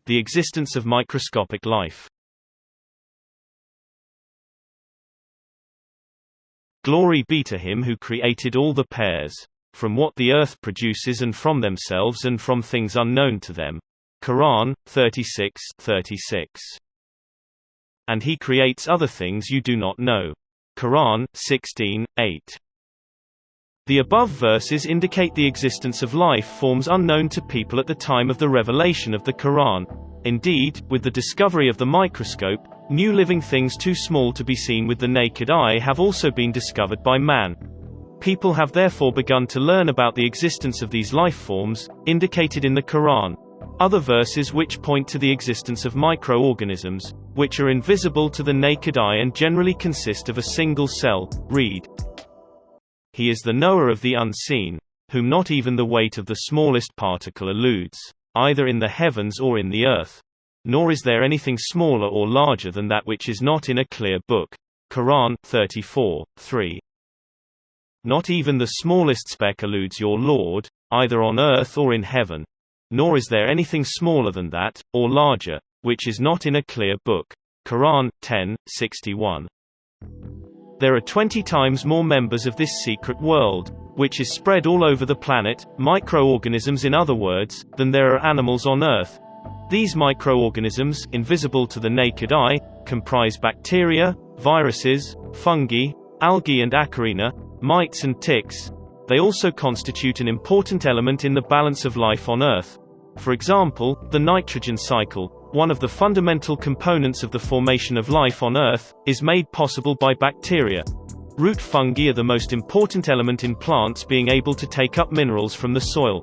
the existence of microscopic life. Glory be to him who created all the pairs, from what the earth produces and from themselves and from things unknown to them. Qur'an 36:36. And he creates other things you do not know. Qur'an 16:8. The above verses indicate the existence of life forms unknown to people at the time of the revelation of the Qur'an. Indeed, with the discovery of the microscope, new living things too small to be seen with the naked eye have also been discovered by man. People have therefore begun to learn about the existence of these life forms, indicated in the Qur'an. Other verses which point to the existence of micro-organisms, which are invisible to the naked eye and generally consist of a single cell, read: He is the knower of the unseen, whom not even the weight of the smallest particle eludes, either in the heavens or in the earth. Nor is there anything smaller or larger than that which is not in a clear book. Qur'an 34:3. Not even the smallest speck eludes your Lord, either on earth or in heaven. Nor is there anything smaller than that, or larger, which is not in a clear book. Qur'an 10:61. There are 20 times more members of this secret world, which is spread all over the planet, microorganisms in other words, than there are animals on Earth. These microorganisms, invisible to the naked eye, comprise bacteria, viruses, fungi, algae and acarina, mites and ticks. They also constitute an important element in the balance of life on Earth. For example, the nitrogen cycle, one of the fundamental components of the formation of life on Earth, is made possible by bacteria. Root fungi are the most important element in plants being able to take up minerals from the soil.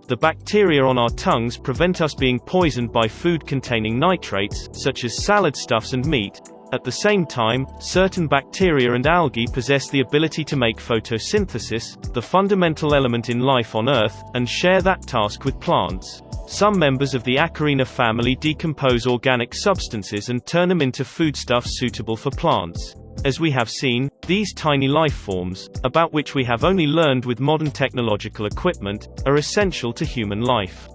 The bacteria on our tongues prevent us being poisoned by food containing nitrates, such as salad stuffs and meat. At the same time, certain bacteria and algae possess the ability to make photosynthesis, the fundamental element in life on Earth, and share that task with plants. Some members of the acarina family decompose organic substances and turn them into foodstuffs suitable for plants. As we have seen, these tiny life forms, about which we have only learned with modern technological equipment, are essential to human life.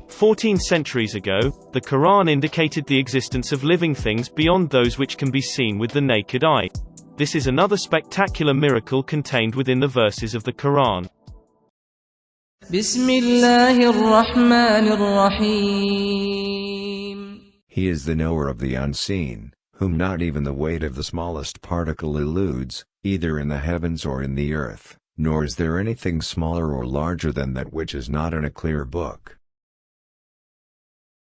14 centuries ago, the Qur'an indicated the existence of living things beyond those which can be seen with the naked eye. This is another spectacular miracle contained within the verses of the Qur'an. He is the knower of the unseen, whom not even the weight of the smallest particle eludes, either in the heavens or in the earth, nor is there anything smaller or larger than that which is not in a clear book.